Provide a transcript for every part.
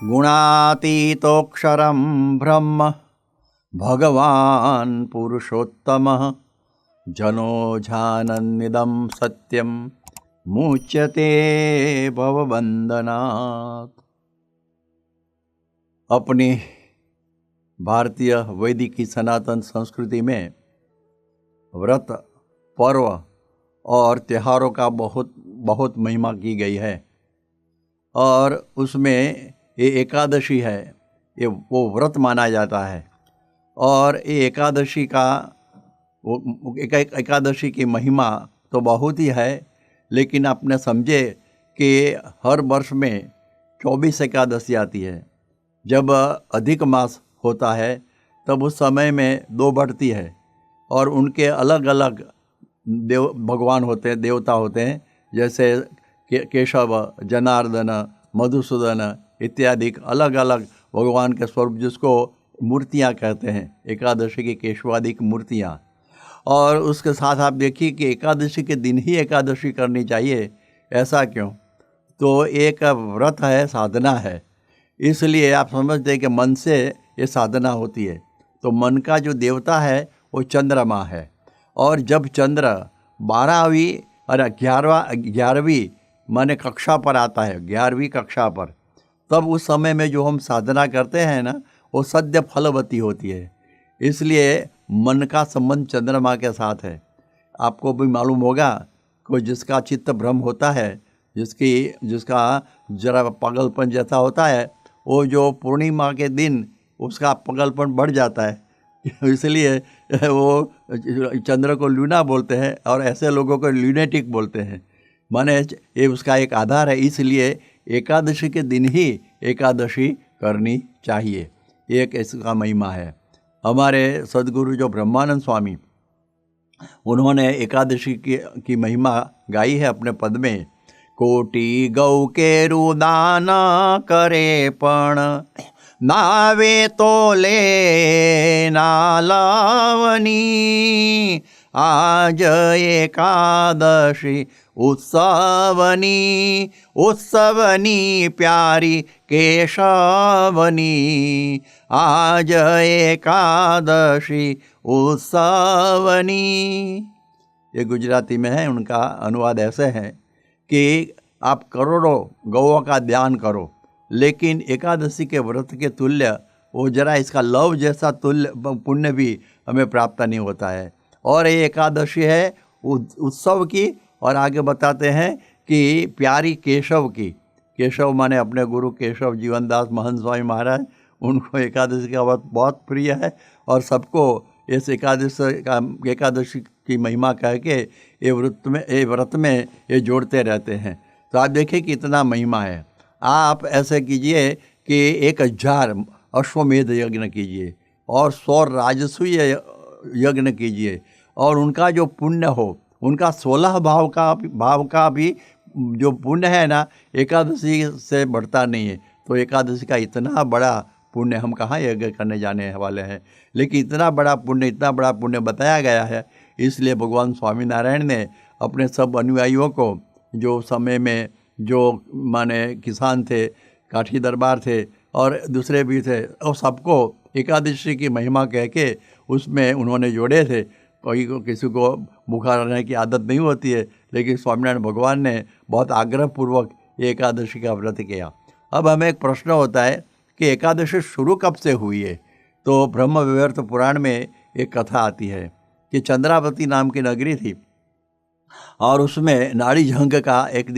गुणातीतोऽक्षरं ब्रह्म भगवान् पुरुषोत्तमः जनो जानन्निदं सत्यं मुच्यते भवबन्धनात्। अपनी भारतीय वैदिक की सनातन संस्कृति में व्रत, पर्व और त्योहारों का बहुत बहुत महिमा की गई है। और उसमें ये एकादशी है, ये वो व्रत माना जाता है। और ये एकादशी का एकादशी की महिमा तो बहुत ही है, लेकिन आपने समझे कि हर वर्ष में 24 एकादशी आती है। जब अधिक मास होता है तब उस समय में 2 बढ़ती है और उनके अलग अलग देव भगवान होते हैं, देवता होते हैं, जैसे केशव, जनार्दन, मधुसूदन इत्यादि अलग अलग भगवान के स्वरूप, जिसको मूर्तियाँ कहते हैं, एकादशी की केशवादिक मूर्तियाँ। और उसके साथ आप देखिए कि एकादशी के दिन ही एकादशी करनी चाहिए, ऐसा क्यों? तो एक व्रत है, साधना है, इसलिए आप समझते हैं कि मन से ये साधना होती है। तो मन का जो देवता है वो चंद्रमा है, और जब चंद्र 12वीं और 11वीं माने कक्षा पर आता है, 11वीं कक्षा पर, तब उस समय में जो हम साधना करते हैं ना, वो सद्य फलवती होती है। इसलिए मन का संबंध चंद्रमा के साथ है। आपको भी मालूम होगा कि जिसका चित्त भ्रम होता है, जिसका जरा पागलपन जैसा होता है, वो जो पूर्णिमा के दिन उसका पागलपन बढ़ जाता है। इसलिए वो चंद्र को लूना बोलते हैं और ऐसे लोगों को ल्यूनेटिक बोलते हैं। माने ये उसका एक आधार है। इसलिए एकादशी के दिन ही एकादशी करनी चाहिए, एक इसका महिमा है। हमारे सद्गुरु जो ब्रह्मानंद स्वामी, उन्होंने एकादशी की महिमा गाई है अपने पद में। कोटि गौ के रुदान करे पण नावे तो ले नालावनी, आज एकादशी उत्सवनी, उत्सवनी प्यारी केशवनी, आज एकादशी उत्सवनी। ये गुजराती में है, उनका अनुवाद ऐसे है कि आप करोड़ों गौओं का ध्यान करो, लेकिन एकादशी के व्रत के तुल्य वो जरा इसका लव जैसा तुल्य पुण्य भी हमें प्राप्त नहीं होता है। और ये एकादशी है उत्सव की, और आगे बताते हैं कि प्यारी केशव की। केशव माने अपने गुरु केशव जीवनदास महंत स्वामी महाराज, उनको एकादशी का व्रत बहुत प्रिय है और सबको इस एकादशी की महिमा कह के ये व्रत में ये जोड़ते रहते हैं। तो आप देखिए कि इतना महिमा है। आप ऐसे कीजिए कि 1000 अश्वमेध यज्ञ कीजिए और 100 राजसूय यज्ञ कीजिए, और उनका जो पुण्य हो, उनका 16 भाव का भी जो पुण्य है ना, एकादशी से बढ़ता नहीं है। तो एकादशी का इतना बड़ा पुण्य हम कहाँ यज्ञ करने जाने वाले हैं, लेकिन इतना बड़ा पुण्य बताया गया है। इसलिए भगवान स्वामीनारायण ने अपने सब अनुयायियों को, जो समय में जो माने किसान थे, काठी दरबार थे और दूसरे भी थे, और सबको एकादशी की महिमा कह के उसमें उन्होंने जोड़े थे। कोई को किसी को भूखा रहने की आदत नहीं होती है, लेकिन स्वामीनारायण भगवान ने बहुत आग्रहपूर्वक ये एकादशी का व्रत किया। अब हमें एक प्रश्न होता है कि एकादशी शुरू कब से हुई है? तो ब्रह्म वैवर्त पुराण में एक कथा आती है कि चंद्रावती नाम की नगरी थी, और उसमें नाड़ी झंग का एक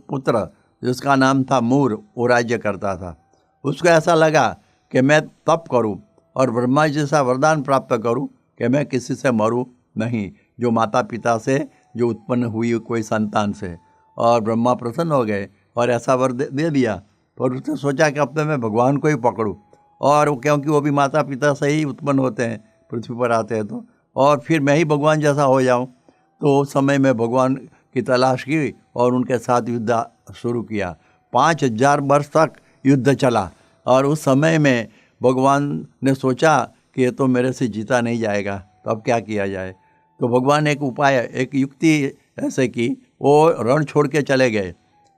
पुत्र जिसका नाम था मूर, वो राज्य करता था। उसको ऐसा लगा कि मैं तप करूं और ब्रह्मा जी जैसा वरदान प्राप्त करूं कि मैं किसी से मरूं नहीं, जो माता पिता से जो उत्पन्न हुई कोई संतान से। और ब्रह्मा प्रसन्न हो गए और ऐसा वर दे दिया। और उसने सोचा कि अब तो मैं भगवान को ही पकड़ूं, और क्योंकि वो भी माता पिता से ही उत्पन्न होते हैं, पृथ्वी पर आते हैं, तो और फिर मैं ही भगवान जैसा हो जाऊं। तो उस समय में भगवान की तलाश की और उनके साथ युद्ध शुरू किया। 5000 वर्ष तक युद्ध चला, और उस समय में भगवान ने सोचा कि ये तो मेरे से जीता नहीं जाएगा, तो अब क्या किया जाए। तो भगवान ने एक उपाय, एक युक्ति ऐसे की, वो रण छोड़ के चले गए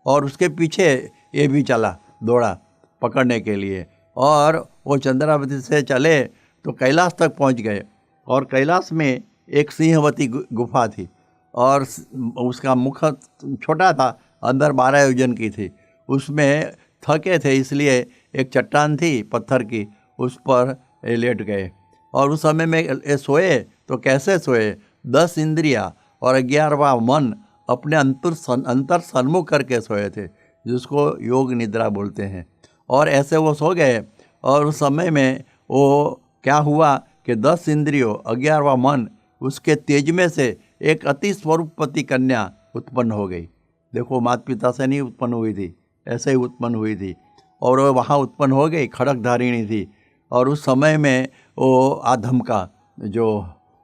और उसके पीछे ये भी चला दौड़ा। पकड़ने के लिए। और वो चंद्रावती से चले तो कैलाश तक पहुंच गए, और कैलाश में एक सिंहवती गुफा थी, और उसका मुख छोटा था, अंदर 12 योजन की थी। उसमें थके थे इसलिए एक चट्टान थी पत्थर की, उस पर लेट गए। और उस समय में ये सोए तो कैसे सोए, 10 इंद्रियां और 11वां मन अपने अंतर सन्मुख करके सोए थे, जिसको योग निद्रा बोलते हैं। और ऐसे वो सो गए, और उस समय में वो क्या हुआ कि 10 इंद्रियों 11वां मन, उसके तेज में से एक अति स्वरूपवती कन्या उत्पन्न हो गई। देखो, माता पिता से नहीं उत्पन्न हुई थी, ऐसे ही उत्पन्न हुई थी, और वो वहाँ उत्पन्न हो गई, खड़क धारिणी थी। और उस समय में वो आधम का जो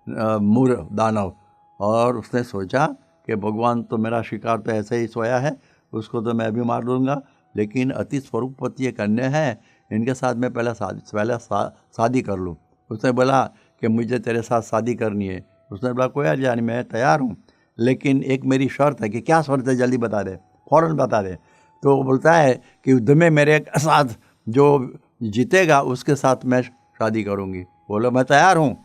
मूर दानव, और उसने सोचा कि भगवान तो मेरा शिकार तो ऐसे ही सोया है, उसको तो मैं भी मार दूंगा, लेकिन अति स्वरूपवती कन्या है, इनके साथ मैं पहले शादी कर लूँ। उसने बोला कि मुझे तेरे साथ शादी करनी है। उसने बोला कोई यार जानी, मैं तैयार हूँ, लेकिन एक मेरी शर्त है। कि क्या शर्त है, जल्दी बता दे, फ़ौरन बता दे। तो वो बोलता है कि युद्ध में मेरे साथ जो जीतेगा उसके साथ मैं शादी करूँगी। बोलो मैं तैयार हूँ।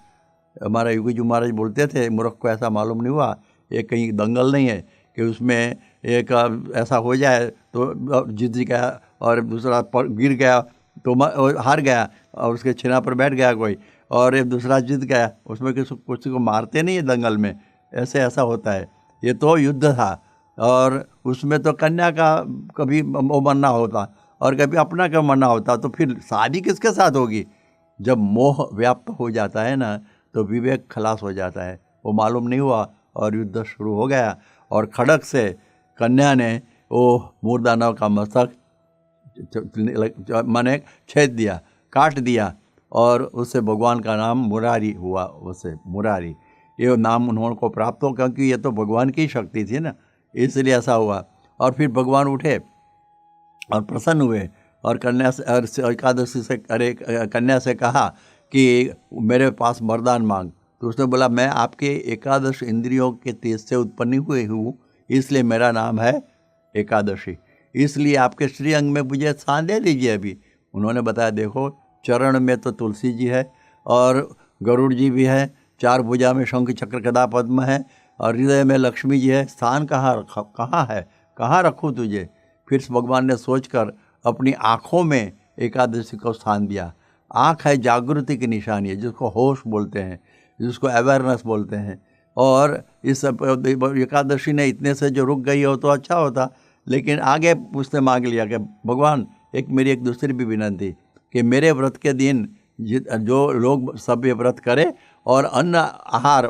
हमारा योगी जी महाराज बोलते थे, मूर्ख को ऐसा मालूम नहीं हुआ ये कहीं दंगल नहीं है कि उसमें एक ऐसा हो जाए तो जीत गया और दूसरा गिर गया तो हार गया, और उसके छिना पर बैठ गया कोई, और एक दूसरा जीत गया। उसमें किसी को मारते नहीं है दंगल में, ऐसा होता है। ये तो युद्ध था, और उसमें तो कन्या का कभी वो मरना होता और कभी अपना का मरना होता, तो फिर शादी किसके साथ होगी। जब मोह व्याप्त हो जाता है ना, तो विवेक खलास हो जाता है। वो मालूम नहीं हुआ और युद्ध शुरू हो गया, और खड़क से कन्या ने वो मूर्दानव का मस्तक माने छेद दिया, काट दिया, और उससे भगवान का नाम मुरारी हुआ। उससे मुरारी ये नाम उन्होंने प्राप्त हो, क्योंकि ये तो भगवान की शक्ति थी ना, इसलिए ऐसा हुआ। और फिर भगवान उठे और प्रसन्न हुए, और कन्या से एकादशी से अरे कन्या से कहा कि मेरे पास वरदान मांग। तो उसने बोला मैं आपके एकादश इंद्रियों के तेज से उत्पन्न हुई हूँ, इसलिए मेरा नाम है एकादशी, इसलिए आपके श्रीअंग में मुझे स्थान दे दीजिए अभी। उन्होंने बताया देखो, चरण में तो तुलसी जी है, और गरुड़ जी भी है, 4 भुजा में शंख चक्र गदा पद्म है, और हृदय में लक्ष्मी जी है, स्थान कहाँ है, कहाँ रखूँ तुझे। फिर भगवान ने सोचकर अपनी आँखों में एकादशी को स्थान दिया। आँख है जागृति की निशानी है, जिसको होश बोलते हैं, जिसको अवेयरनेस बोलते हैं। और इस एकादशी ने इतने से जो रुक गई हो तो अच्छा होता, लेकिन आगे उसने मांग लिया कि भगवान मेरी एक दूसरी भी विनंती कि मेरे व्रत के दिन जो लोग सब ये व्रत करे और अन्न आहार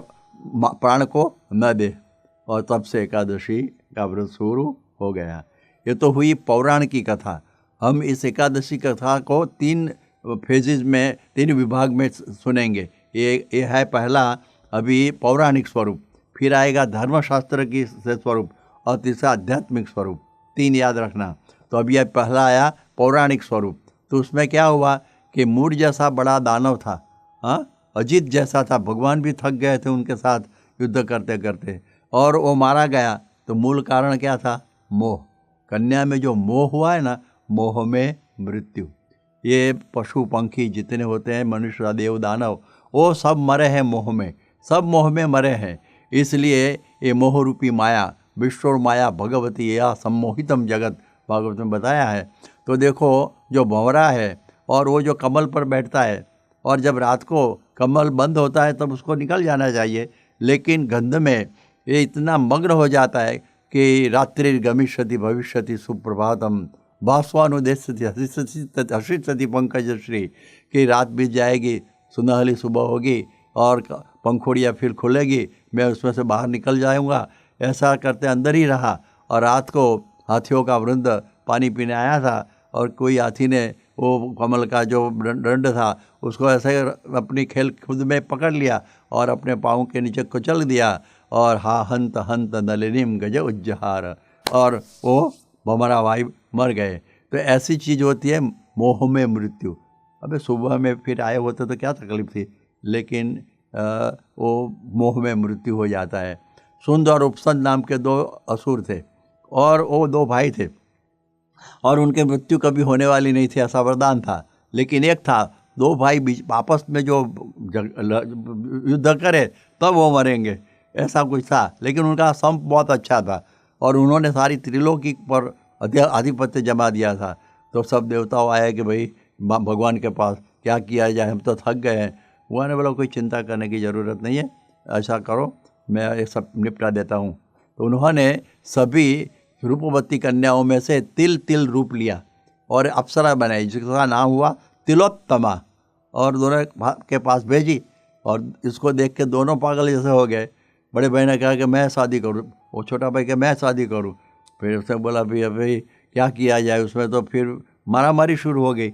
प्राण को न दे। और तब से एकादशी का व्रत शुरू हो गया। ये तो हुई पौराणिक की कथा। हम इस एकादशी कथा को 3 फेजेज में, 3 विभाग में सुनेंगे। ये है पहला अभी पौराणिक स्वरूप, फिर आएगा धर्मशास्त्र की स्वरूप, और तीसरा आध्यात्मिक स्वरूप। 3 याद रखना। तो अभी यह पहला आया पौराणिक स्वरूप। तो उसमें क्या हुआ कि मूर जैसा बड़ा दानव था, अजित जैसा था, भगवान भी थक गए थे उनके साथ युद्ध करते करते, और वो मारा गया। तो मूल कारण क्या था? मोह। कन्या में जो मोह हुआ है ना, मोह में मृत्यु। ये पशु पंखी जितने होते हैं, मनुष्य देव दानव, वो सब मरे हैं मोह में, सब मोह में मरे हैं। इसलिए ये मोह रूपी माया, विश्व माया भगवती या सम्मोहितम जगत, भागवत में बताया है। तो देखो, जो भंवरा है और वो जो कमल पर बैठता है, और जब रात को कमल बंद होता है तब उसको निकल जाना चाहिए, लेकिन गंध में ये इतना मग्न हो जाता है कि रात्रि गमिष्यति भविष्यति सुप्रभातम भास्वानुदेशति हसिष्यति पंकजश्री, कि रात बीत जाएगी, सुनहली सुबह होगी और पंखुड़ियाँ फिर खुलेगी, मैं उसमें से बाहर निकल जाऊंगा। ऐसा करते अंदर ही रहा। और रात को हाथियों का वृंद पानी पीने आया था, और कोई हाथी ने वो कमल का जो डंड था उसको ऐसे अपनी खेल खुद में पकड़ लिया और अपने पाँव के नीचे कुचल दिया, और हा हंत हंत नलिनीम गज उज्जहार, और वो भमरा भाई मर गए। तो ऐसी चीज़ होती है मोह में मृत्यु। अबे सुबह में फिर आए होते तो क्या तकलीफ थी, लेकिन वो मोह में मृत्यु हो जाता है। सुंद और उपसंद नाम के 2 असुर थे, और वो 2 भाई थे। और उनके मृत्यु कभी होने वाली नहीं थी, ऐसा वरदान था। लेकिन एक था, दो भाई बीच आपस में जो युद्ध करे तब वो मरेंगे, ऐसा कुछ था। लेकिन उनका संप बहुत अच्छा था और उन्होंने सारी त्रिलोकी पर आधिपत्य जमा दिया था। तो सब देवताओं आए कि भाई भगवान के पास क्या किया जाए, हम तो थक गए हैं। भगवान ने बोला कोई चिंता करने की ज़रूरत नहीं है, ऐसा करो मैं ये सब निपटा देता हूँ। तो उन्होंने सभी रूपवती कन्याओं में से तिल तिल रूप लिया और अप्सरा बनाई, जिसका नाम हुआ तिलोत्तमा, और दोनों के पास भेजी। और इसको देख के दोनों पागल जैसे हो गए। बड़े भाई ने कहा कि मैं शादी करूँ, वो छोटा भाई कि मैं शादी करूँ। फिर उसने बोला भाई क्या किया जाए उसमें, तो फिर मारामारी शुरू हो गई,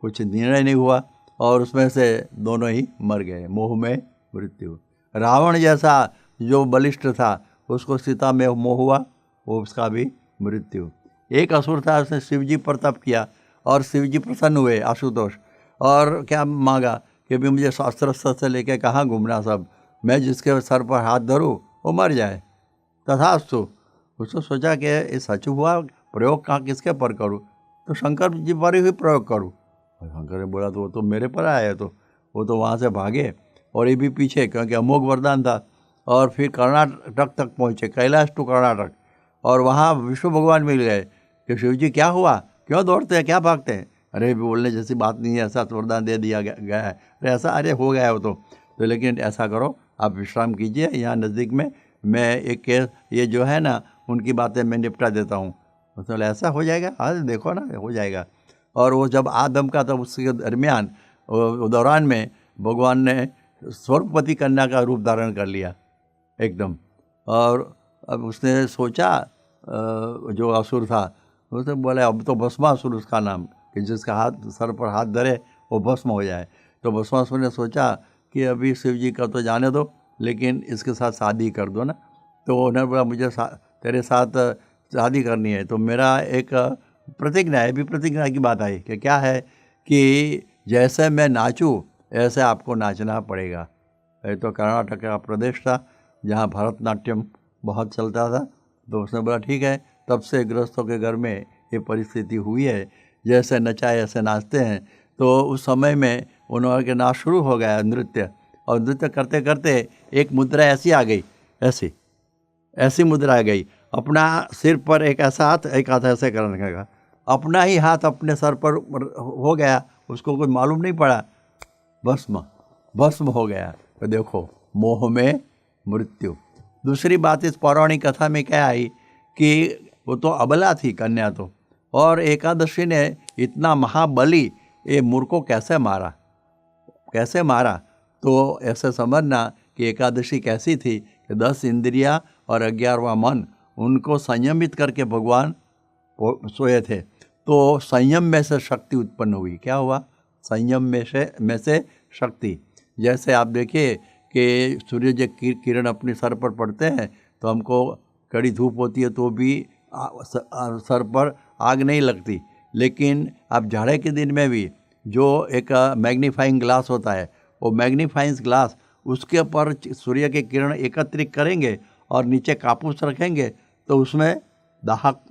कुछ निर्णय नहीं हुआ और उसमें से दोनों ही मर गए, मोह में मृत्यु। रावण जैसा जो बलिष्ठ था उसको सीता में मोह हुआ, वो उसका भी मृत्यु। एक असुर था, उसने शिवजी पर तप किया और शिवजी प्रसन्न हुए, आशुतोष, और क्या मांगा कि भी मुझे शास्त्र से लेके कहाँ घूमना, सब मैं जिसके सर पर हाथ धरूँ वो मर जाए। तथास्तु। उसने सोचा कि ये सच हुआ, प्रयोग कहाँ किसके पर करूँ, तो शंकर जी पर ही प्रयोग करूँ। शंकर ने बोला तो वो तो मेरे पर आया, तो वो तो वहाँ से भागे और ये भी पीछे, क्योंकि अमोघ वरदान था। और फिर कर्नाटक तक पहुँचे, कैलाश टू कर्नाटक, और वहाँ विष्णु भगवान मिल गए कि शिव जी क्या हुआ, क्यों दौड़ते हैं, क्या भागते हैं। अरे बोलने जैसी बात नहीं है, ऐसा वरदान दे दिया गया है। अरे ऐसा, अरे हो गया वो तो लेकिन ऐसा करो आप विश्राम कीजिए यहाँ नज़दीक में, मैं एक ये जो है ना उनकी बातें मैं निपटा देता हूँ। मतलब ऐसा हो जाएगा, हाँ देखो ना हो जाएगा। और वो जब आदम का, तब उसके दरमियान दौरान में भगवान ने स्वर्गपति कन्या का रूप धारण कर लिया एकदम। और अब उसने सोचा, जो असुर था उसने बोला अब तो भस्मासुर उसका नाम, कि जिसका हाथ सर पर हाथ धरे वो भस्म हो जाए। तो भस्मासुर ने सोचा कि अभी शिव जी का तो जाने दो, लेकिन इसके साथ शादी कर दो ना। तो उन्होंने बोला मुझे तेरे साथ शादी करनी है। तो मेरा एक प्रतिज्ञा है, भी प्रतिज्ञा की बात आई कि क्या है कि जैसे मैं नाचूं ऐसे आपको नाचना पड़ेगा। ये तो कर्नाटक का प्रदेश था जहाँ भरतनाट्यम बहुत चलता था। तो उसने बोला ठीक है। तब से गृहस्थों के घर में ये परिस्थिति हुई है, जैसे नचाए ऐसे नाचते हैं। तो उस समय में उन्होंने के नाच शुरू हो गया नृत्य, और नृत्य करते करते एक मुद्रा ऐसी आ गई, ऐसी मुद्रा आ गई, अपना सिर पर एक ऐसा हाथ, एक हाथ ऐसे करने का, अपना ही हाथ अपने सर पर हो गया, उसको कोई मालूम नहीं पड़ा, भस्म हो गया। तो देखो मोह में मृत्यु। दूसरी बात इस पौराणिक कथा में क्या आई कि वो तो अबला थी कन्या तो, और एकादशी ने इतना महाबली ये मूर्ख को कैसे मारा। तो ऐसे समझना कि एकादशी कैसी थी कि 10 इंद्रियां और 11वां मन, उनको संयमित करके भगवान सोए थे। तो संयम में से शक्ति उत्पन्न हुई। क्या हुआ? संयम में से शक्ति। जैसे आप देखिए कि सूर्य जो किरण अपने सर पर पड़ते हैं तो हमको कड़ी धूप होती है तो भी सर पर आग नहीं लगती, लेकिन आप जाड़े के दिन में भी जो एक मैग्नीफाइंग ग्लास होता है, वो मैग्नीफाइंग ग्लास उसके ऊपर सूर्य के किरण एकत्रित करेंगे और नीचे कापूस रखेंगे तो उसमें दाहक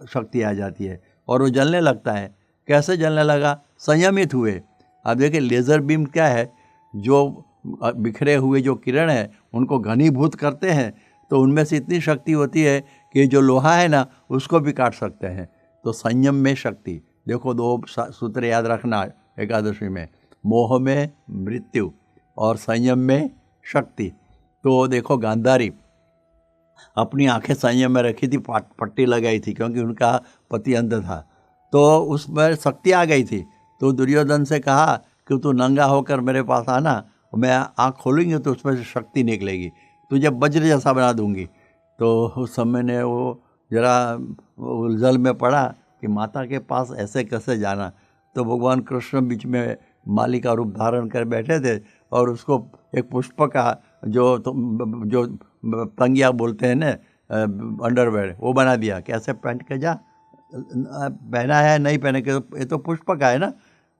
शक्ति आ जाती है और वो जलने लगता है। कैसे जलने लगा? संयमित हुए। आप देखिए लेज़र बीम क्या है, जो बिखरे हुए जो किरण है उनको घनीभूत करते हैं, तो उनमें से इतनी शक्ति होती है कि जो लोहा है ना उसको भी काट सकते हैं। तो संयम में शक्ति। देखो 2 सूत्र याद रखना एकादशी में, मोह में मृत्यु और संयम में शक्ति। तो देखो गांधारी अपनी आंखें संयम में रखी थी, पट्टी लगाई थी क्योंकि उनका पति अंध था, तो उसमें शक्ति आ गई थी। तो दुर्योधन से कहा कि तू नंगा होकर मेरे पास आना, मैं आँख खोलूँगी तो उसमें से शक्ति निकलेगी, तुझे वज्र जैसा बना दूंगी। तो उस समय ने वो जरा उलझन में पड़ा कि माता के पास ऐसे कैसे जाना। तो भगवान कृष्ण बीच में माली का रूप धारण कर बैठे थे और उसको एक पुष्प का जो तंगिया बोलते हैं ना, अंडरवेयर, वो बना दिया। कैसे पहन के जा, पहना है नहीं पहने के, ये तो पुष्प का है ना,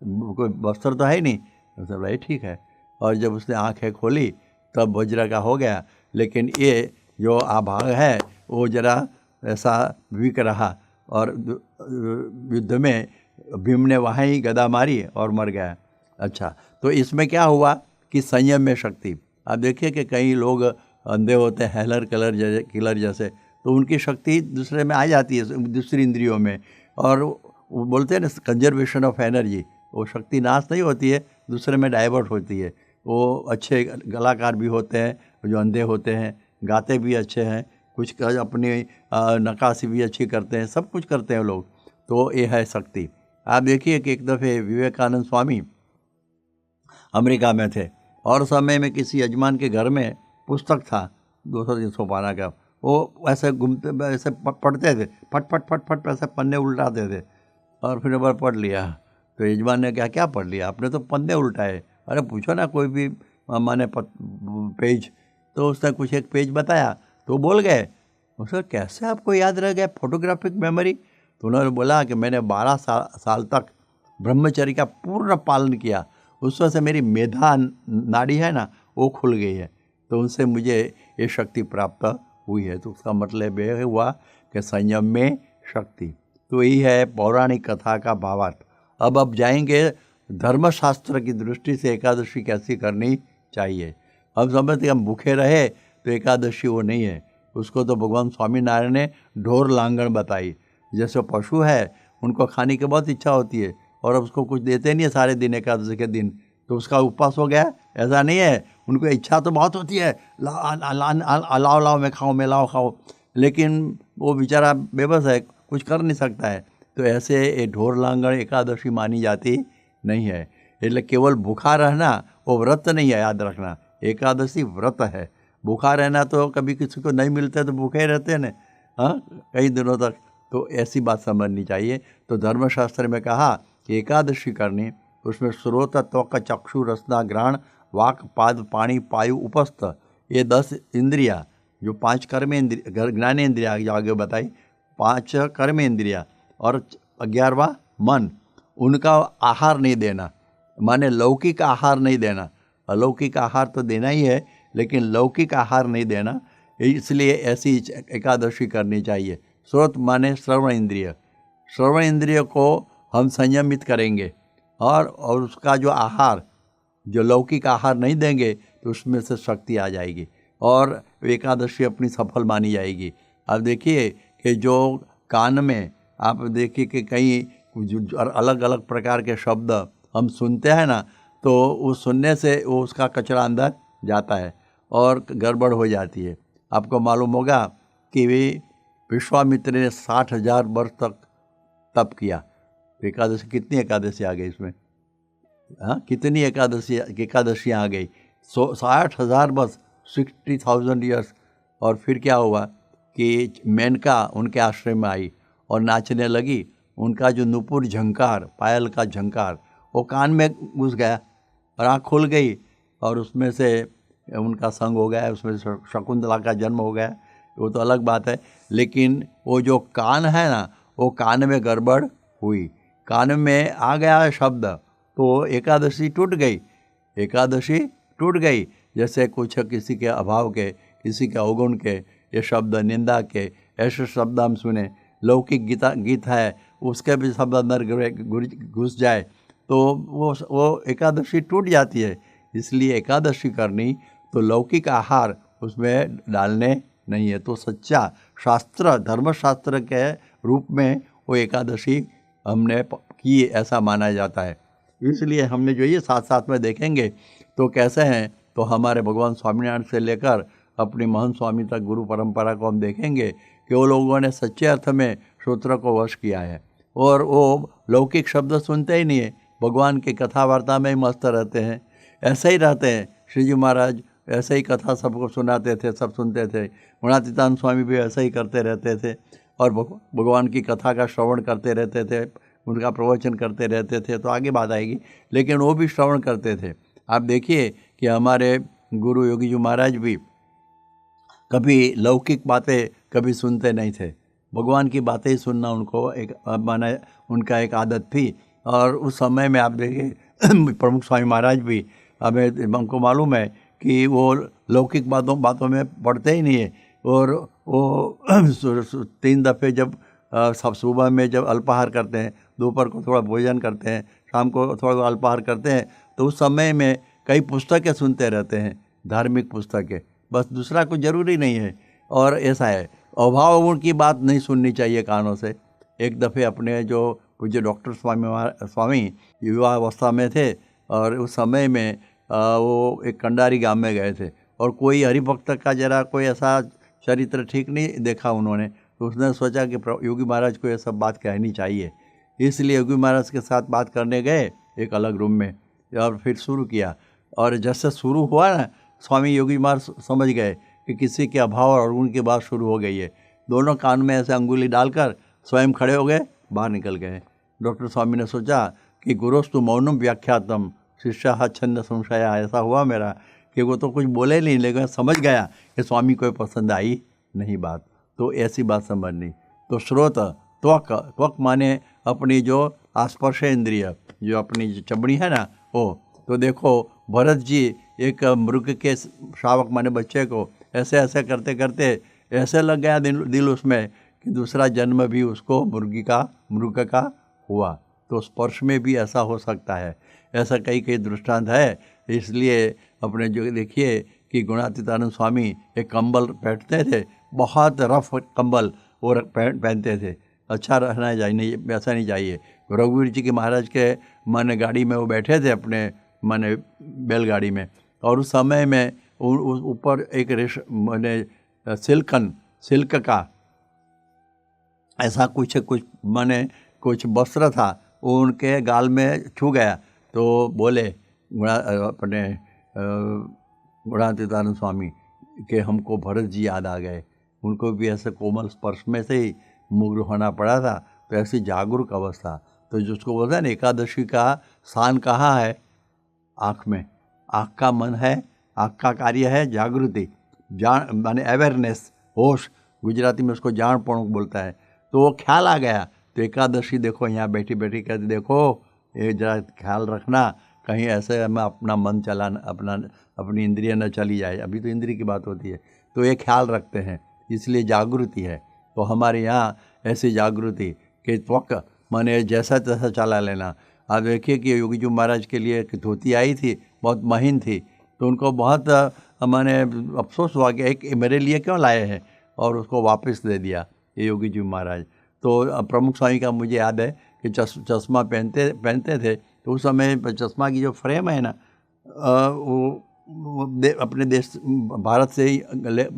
कोई वस्त्र तो है ही नहीं। तो भाई ठीक है। और जब उसने आंखें खोली तब वज्र का हो गया, लेकिन ये जो आभाग है वो जरा ऐसा वीक रहा। और युद्ध में भीम ने वहाँ ही गदा मारी और मर गया। अच्छा, तो इसमें क्या हुआ कि संयम में शक्ति। आप देखिए कि कई लोग अंधे होते हैं, हेलर किलर जैसे, तो उनकी शक्ति दूसरे में आ जाती है, दूसरी इंद्रियों में, और वो बोलते हैं ना कंजर्वेशन ऑफ एनर्जी, वो शक्ति नाश नहीं होती है, दूसरे में डाइवर्ट होती है। वो अच्छे कलाकार भी होते हैं जो अंधे होते हैं, गाते भी अच्छे हैं, कुछ अपनी नक्काशी भी अच्छी करते हैं, सब कुछ करते हैं लोग। तो ये है शक्ति। आप देखिए कि एक दफ़े विवेकानंद स्वामी अमेरिका में थे और समय में किसी यजमान के घर में पुस्तक था 200-300 पाना का, वो ऐसे घूमते ऐसे पढ़ते थे, फट फट फट फट ऐसे पन्ने उल्टाते थे, और फिर एक बार पढ़ लिया। तो यजमान ने क्या पढ़ लिया आपने, तो पन्ने उल्टाए। अरे पूछो ना कोई भी माने पेज, तो उसने कुछ एक पेज बताया तो बोल गए। उसका कैसे आपको याद रह गया, फोटोग्राफिक मेमोरी? तो उन्होंने बोला कि मैंने 12 साल तक ब्रह्मचर्य का पूर्ण पालन किया, उस वजह से मेरी मेधा नाड़ी है ना वो खुल गई है, तो उनसे मुझे ये शक्ति प्राप्त हुई है। तो उसका मतलब ये हुआ कि संयम में शक्ति। तो यही है पौराणिक कथा का भावार्थ। अब जाएंगे धर्मशास्त्र की दृष्टि से एकादशी कैसी करनी चाहिए। हम समझते हम भूखे रहे तो एकादशी वो नहीं है, उसको तो भगवान स्वामीनारायण ने ढोर लांगण बताई। जैसे पशु है, उनको खाने की बहुत इच्छा होती है और अब उसको कुछ देते नहीं है सारे दिन एकादशी के दिन, तो उसका उपवास हो गया, ऐसा नहीं है। उनको इच्छा तो बहुत होती है, लाओ लाओ मैं खाऊं, मैं लाओ खाओ, लेकिन वो बेचारा बेबस है, कुछ कर नहीं सकता है। तो ऐसे ये ढोर लांगण एकादशी मानी जाती नहीं है। એટલે केवल भूखा रहना वो व्रत नहीं है, याद रखना, एकादशी व्रत है। भूखा रहना तो कभी किसी को नहीं मिलते तो भूखे रहते हैं ना, हाँ, कई दिनों तक। तो ऐसी बात समझनी चाहिए। तो धर्मशास्त्र में कहा कि एकादशी करनी, उसमें श्रोत त्वक चक्षु रसना घ्राण वाक पाद पाणी पायु उपस्थ, ये 10 इंद्रिया, जो 5 कर्मेंद्रिय ज्ञानेन्द्रिया आगे बताई, 5 कर्मेंद्रिया और 11वां मन, उनका आहार नहीं देना, माने लौकिक आहार नहीं देना। अलौकिक आहार तो देना ही है, लेकिन लौकिक आहार नहीं देना, इसलिए ऐसी एकादशी करनी चाहिए। श्रोत माने श्रवण इंद्रिय, श्रवण इंद्रिय को हम संयमित करेंगे, और उसका जो आहार, जो लौकिक आहार नहीं देंगे तो उसमें से शक्ति आ जाएगी और एकादशी अपनी सफल मानी जाएगी। अब देखिए कि जो कान में आप देखिए कि कई अलग अलग प्रकार के शब्द हम सुनते हैं ना, तो वो सुनने से वो उसका कचरा अंदर जाता है और गड़बड़ हो जाती है। आपको मालूम होगा कि विश्वामित्र ने 60,000 वर्ष तक तप किया। एकादशी, कितनी एकादशी आ गई इसमें, हाँ, कितनी एकादशियाँ आ गई, 60,000 वर्ष, 60,000 ईयर्स। और फिर क्या हुआ कि मेनका उनके आश्रम में आई और नाचने लगी। उनका जो नुपुर झंकार, पायल का झंकार, वो कान में घुस गया और आँख खुल गई और उसमें से उनका संग हो गया, उसमें शकुंतला का जन्म हो गया, वो तो अलग बात है। लेकिन वो जो कान है ना, वो कान में गड़बड़ हुई, कान में आ गया शब्द, तो एकादशी टूट गई, एकादशी टूट गई। जैसे कुछ किसी के अभाव के, किसी के अवगुण के, ये शब्द निंदा के, ऐसे शब्द हम सुने, लौकिक गीत है उसके भी शब्द अंदर घुस जाए तो वो एकादशी टूट जाती है। इसलिए एकादशी करनी तो लौकिक आहार उसमें डालने नहीं है। तो सच्चा शास्त्र, धर्मशास्त्र के रूप में वो एकादशी हमने की, ऐसा माना जाता है। इसलिए हमने जो ये साथ साथ में देखेंगे तो कैसे हैं, तो हमारे भगवान स्वामीनारायण से लेकर अपने महंत स्वामी तक गुरु परंपरा को हम देखेंगे कि वो लोगों ने सच्चे अर्थ में श्रोत्र को वश किया है और वो लौकिक शब्द सुनते ही नहीं है, भगवान की कथा वार्ता में ही मस्त रहते हैं। ऐसे ही रहते हैं श्री जी महाराज, ऐसे ही कथा सबको सुनाते थे, सब सुनते थे। गुणातीतानंद स्वामी भी ऐसा ही करते रहते थे और भगवान की कथा का श्रवण करते रहते थे, उनका प्रवचन करते रहते थे। तो आगे बात आएगी, लेकिन वो भी श्रवण करते थे। आप देखिए कि हमारे गुरु योगी जी महाराज भी कभी लौकिक बातें कभी सुनते नहीं थे, भगवान की बातें ही सुनना उनको एक माना, उनका एक आदत थी। और उस समय में आप देखिए प्रमुख स्वामी महाराज भी, हमें हमको मालूम है कि वो लौकिक बातों में पढ़ते ही नहीं है। और वो 3 दफ़े जब सब सुबह में जब अल्पाहार करते हैं, दोपहर को थोड़ा भोजन करते हैं, शाम को थोड़ा अल्पाहार करते हैं, तो उस समय में कई पुस्तकें सुनते रहते हैं, धार्मिक पुस्तकें, बस दूसरा कुछ ज़रूरी नहीं है। और ऐसा है, अभाव गुण की बात नहीं सुननी चाहिए कानों से। एक दफ़े अपने जो पूज्य डॉक्टर स्वामी युवावस्था में थे और उस समय में वो एक कंडारी गांव में गए थे और कोई हरिभक्त का जरा कोई ऐसा चरित्र ठीक नहीं देखा उन्होंने, तो उसने सोचा कि योगी महाराज को ये सब बात कहनी चाहिए। इसलिए योगी महाराज के साथ बात करने गए एक अलग रूम में और फिर शुरू किया। और जैसे शुरू हुआ ना, स्वामी योगी महाराज समझ गए कि किसी के अभाव और अवगुण की बात शुरू हो गई है। दोनों कान में ऐसे अंगुली डालकर स्वयं खड़े हो गए, बाहर निकल गए। डॉक्टर स्वामी ने सोचा कि गुरोस्तु मौनम व्याख्यातम शिष्य छन्न संशया। ऐसा हुआ मेरा कि वो तो कुछ बोले नहीं, लेकिन समझ गया कि स्वामी को पसंद आई नहीं बात, तो ऐसी बात समझनी। तो श्रोत त्वक माने अपनी जो आस्पर्श इंद्रिय, जो अपनी चमड़ी है ना वो। तो देखो भरत जी एक मृग के शावक माने बच्चे को ऐसे ऐसे करते करते ऐसे लग गया दिल उसमें कि दूसरा जन्म भी उसको मृग का हुआ। तो स्पर्श में भी ऐसा हो सकता है, ऐसा कई दृष्टांत है। इसलिए अपने जो देखिए कि गुणातीतानंद स्वामी एक कंबल पहनते थे, बहुत रफ कंबल वो पहनते थे। अच्छा रहना चाहिए, ऐसा नहीं चाहिए। रघुवीर जी के महाराज के माने गाड़ी में वो बैठे थे अपने माने बैलगाड़ी में, और उस समय में ऊपर एक माने सिल्क का ऐसा कुछ माने कुछ वस्त्र था, वो उनके गाल में छू गया। तो बोले अपने गुणातीतानंद स्वामी कि हमको भरत जी याद आ गए, उनको भी ऐसे कोमल स्पर्श में से ही मुग्ध होना पड़ा था। तो ऐसी जागरूक अवस्था, तो जिसको बोलते हैं ना एकादशी का स्थान कहाँ है, आँख में। आँख का मन है, आँख का कार्य है जागृति, जान माने अवेयरनेस, होश, गुजराती में उसको जाणपणुं बोलता है। तो वो ख्याल आ गया। तो एकादशी देखो यहाँ बैठी बैठी कहते देखो ये जरा ख्याल रखना, कहीं ऐसे हमें अपना मन चलाना, अपनी इंद्रिय न चली जाए। अभी तो इंद्रिय की बात होती है, तो ये ख्याल रखते हैं, इसलिए जागृति है। तो हमारे यहाँ ऐसी जागृति कि त्वक माने जैसा तैसा चला लेना। आप देखिए कि योगी जी महाराज के लिए एक धोती आई थी, बहुत महीन थी, तो उनको बहुत माने अफसोस हुआ कि एक मेरे लिए क्यों लाए हैं, और उसको वापस दे दिया ये योगी जी महाराज। तो प्रमुख स्वामी का मुझे याद है कि चश्मा पहनते थे, तो उस समय चश्मा की जो फ्रेम है ना वो अपने देश भारत से ही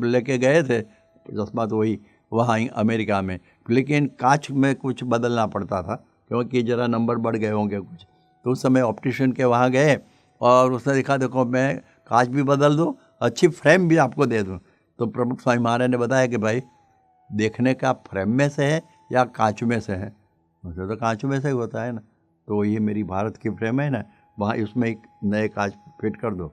लेके गए थे चश्मा, तो वही वहाँ अमेरिका में, लेकिन कांच में कुछ बदलना पड़ता था क्योंकि ज़रा नंबर बढ़ गए होंगे कुछ। तो उस समय ऑप्टिशियन के वहाँ गए और उसने देखा देखो मैं कांच भी बदल दूँ, अच्छी फ्रेम भी आपको दे दूँ। तो प्रमुख स्वामी महाराज ने बताया कि भाई देखने का फ्रेम में से है या कांच में से है। मुझे तो कांच में से ही होता है ना, तो ये मेरी भारत की फ्रेम है ना, वहाँ उसमें एक नए कांच फिट कर दो।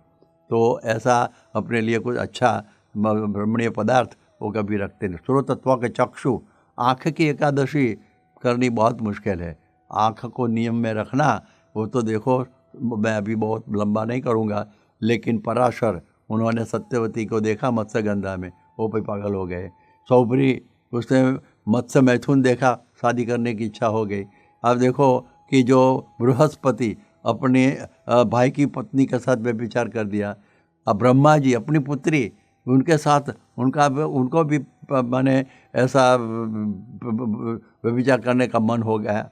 तो ऐसा अपने लिए कुछ अच्छा ब्रह्मणीय पदार्थ वो कभी रखते नहीं। श्रोतत्व के चक्षु, आँख की एकादशी करनी बहुत मुश्किल है। आँख को नियम में रखना, वो तो देखो मैं अभी बहुत लंबा नहीं करूँगा, लेकिन पराशर उन्होंने सत्यवती को देखा मत्स्यगंधा में, वो भी पागल हो गए। सौभरी उसने मत्स्य मैथुन देखा, शादी करने की इच्छा हो गई। अब देखो कि जो बृहस्पति अपने भाई की पत्नी के साथ व्यभिचार कर दिया। अब ब्रह्मा जी अपनी पुत्री उनके साथ उनको भी माने ऐसा व्यभिचार करने का मन हो गया,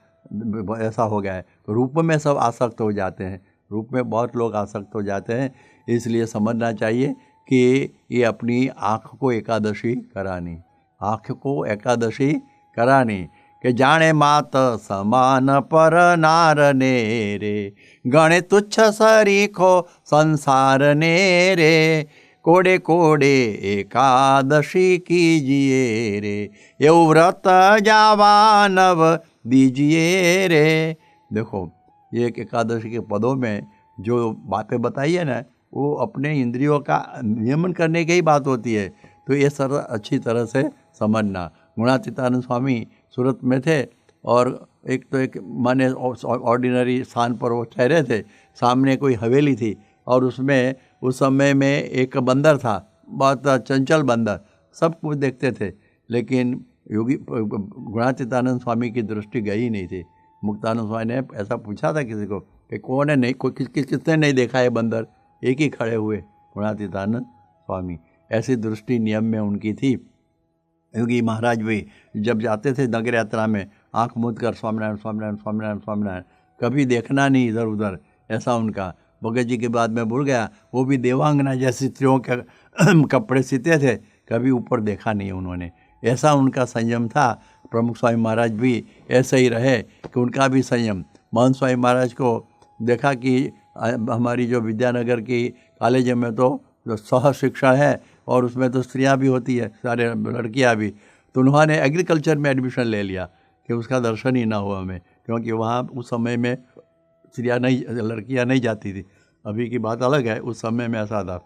ऐसा हो गया है। रूप में सब आसक्त हो जाते हैं, रूप में बहुत लोग आसक्त हो जाते हैं। इसलिए समझना चाहिए कि ये अपनी आँख को एकादशी करानी, आँख को एकादशी करानी कि जाने मात समान पर नार ने रे, गणे तुच्छ सरीखो संसार ने रे, कोड़े कोड़े एकादशी कीजिए रे, ये व्रत जावा नव दीजिए रे। देखो ये एक एकादशी के पदों में जो बातें बताई है ना, वो अपने इंद्रियों का नियमन करने की ही बात होती है। तो ये सर अच्छी तरह से समझना। गुणातीतानंद स्वामी सूरत में थे और एक माने ऑर्डिनरी स्थान पर वो ठहरे थे, सामने कोई हवेली थी और उसमें उस समय में एक बंदर था, बहुत चंचल बंदर, सब कुछ देखते थे, लेकिन योगी गुणातीतानंद स्वामी की दृष्टि गई नहीं थी। मुक्तानंद स्वामी ने ऐसा पूछा था किसी को कि कौन है, नहीं कोई किसने नहीं देखा है बंदर, एक ही खड़े हुए गुणातीतानंद स्वामी। ऐसी दृष्टि नियम में उनकी थी। योगी महाराज भी जब जाते थे नगर यात्रा में, आँख मूंद कर स्वामीनारायण स्वामीनारायण स्वामीनारायण स्वामीनारायण, कभी देखना नहीं इधर उधर, ऐसा उनका। भगत जी के बाद में भूल गया, वो भी देवांगना जैसी स्त्रियों के कपड़े सीते थे, कभी ऊपर देखा नहीं उन्होंने, ऐसा उनका संयम था। प्रमुख स्वामी महाराज भी ऐसे ही रहे कि उनका भी संयम। महंत स्वामी महाराज को देखा कि हमारी जो विद्यानगर की कॉलेज में तो सह शिक्षण है और उसमें तो स्त्रियां भी होती है, सारे लड़कियां भी, तो उन्होंने एग्रीकल्चर में एडमिशन ले लिया कि उसका दर्शन ही ना हो हमें, क्योंकि वहाँ उस समय में स्त्रियां नहीं, लड़कियां नहीं जाती थी। अभी की बात अलग है, उस समय में ऐसा था।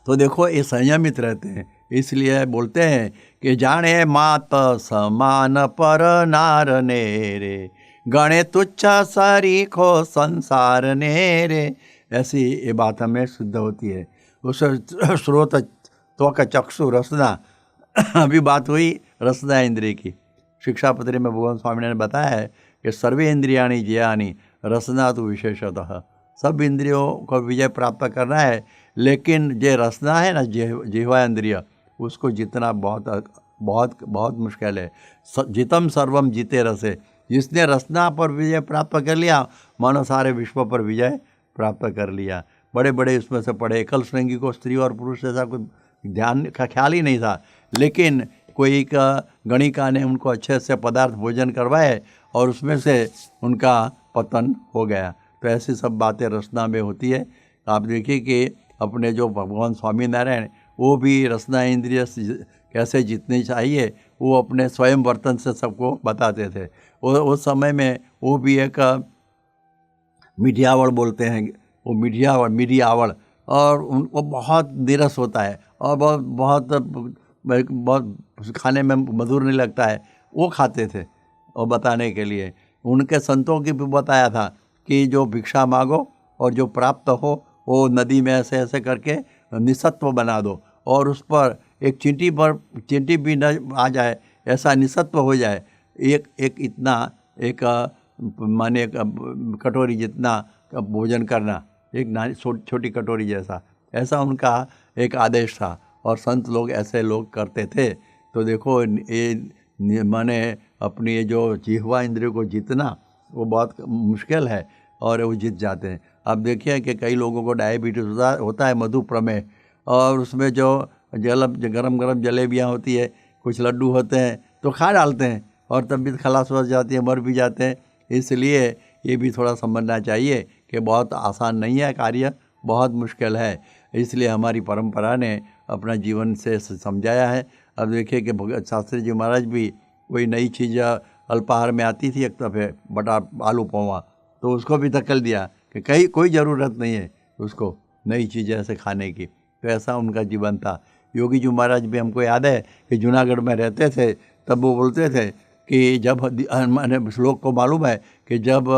तो देखो ये संयमित रहते हैं, इसलिए बोलते हैं कि जाने मात समान पर नार ने रे, गणे तुच्छ सरीखो संसार ने रे। ऐसी ये बात हमें सिद्ध होती है। उस स्रोत त्वक चक्षु रसना, अभी बात हुई रसना इंद्रिय की। शिक्षापत्री में भगवान स्वामी ने बताया है कि सर्वे इंद्रियाणि जयानि रसना तो विशेषतः, सब इंद्रियों को विजय प्राप्त करना है, लेकिन जो रसना है ना, जिह्वा इंद्रिय, उसको जितना बहुत बहुत बहुत मुश्किल है। जितम सर्वम जीते रसे, जिसने रसना पर विजय प्राप्त कर लिया, मानो सारे विश्व पर विजय प्राप्त कर लिया। बड़े बड़े उसमें से पढ़े, एकल श्रृंगी को स्त्री और पुरुष ऐसा कुछ ध्यान का ख्याल ही नहीं था, लेकिन कोई का गणिका ने उनको अच्छे से पदार्थ भोजन करवाए और उसमें से उनका पतन हो गया। तो ऐसी सब बातें रसना में होती है। आप देखिए कि अपने जो भगवान स्वामीनारायण, वो भी रसना इंद्रिय कैसे जीतनी चाहिए, वो अपने स्वयं वर्तन से सबको बताते थे। वो उस समय में वो भी एक मीडियावड़ बोलते हैं, वो मीडियावड़, और उनको बहुत नीरस होता है और बहुत खाने में मधुर नहीं लगता है, वो खाते थे। और बताने के लिए उनके संतों की भी बताया था कि जो भिक्षा मांगो और जो प्राप्त हो वो नदी में ऐसे ऐसे करके निसत्व बना दो, और उस पर एक चींटी भी न आ जाए, ऐसा निसत्व हो जाए। एक इतना एक माने कटोरी जितना भोजन करना, एक छोटी कटोरी जैसा, ऐसा उनका एक आदेश था, और संत लोग ऐसे लोग करते थे। तो देखो ये माने अपनी ये जो जिह्वा इंद्रियों को जीतना वो बहुत मुश्किल है, और वो जीत जाते हैं। अब देखिए कि कई लोगों को डायबिटीज़ होता है, मधुप्रमेह, और उसमें जो गरम गरम जलेबियाँ होती है, कुछ लड्डू होते हैं, तो खा डालते हैं और तबीयत खलास हो जाती है, मर भी जाते हैं। इसलिए ये भी थोड़ा समझना चाहिए कि बहुत आसान नहीं है कार्य, बहुत मुश्किल है। इसलिए हमारी परंपरा ने अपना जीवन से समझाया है। अब देखिए कि भगत शास्त्री जी महाराज भी कोई नई चीज़ अल्पाहार में आती थी, एक दफ़े आलू पौवा, तो उसको भी धकेल दिया कि कोई ज़रूरत नहीं है उसको नई चीज़ें ऐसे खाने की। तो ऐसा उनका जीवन था। योगी जी महाराज भी हमको याद है कि जूनागढ़ में रहते थे, तब वो बोलते थे कि जब माने श्लोक को मालूम है कि जब